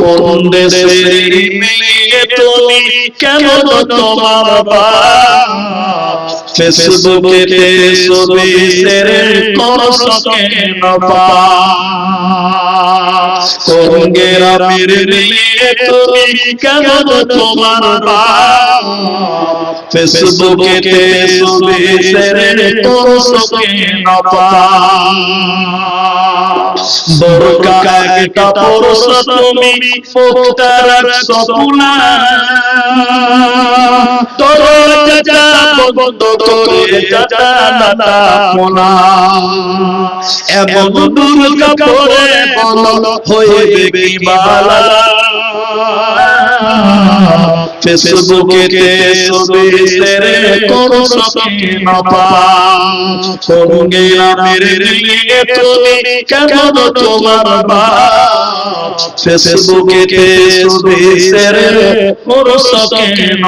কোন দেশের মেয়ে তুমি কেন তোমার বাপ ফেসবুকে ছবি শেয়ার করছো কেন কোন গ্রামের মেয়ে তুমি কেন তোমার বাপ ফেসবুকে ছবি শেয়ার করছো কেন বোরকা একটা পরছো তুমি মুখটা রাখছো খোলা দরজা বন্ধ করে জানালা খোলা এমন বোরকা পরে বলো হইবে কি বালা ফেসবুকে ছবি শেয়ার করছো কেন কোন গ্রামের মেয়ে তুমি কেন তোমার বাপ ফেসবুকে ছবি শেয়ার করছো কেন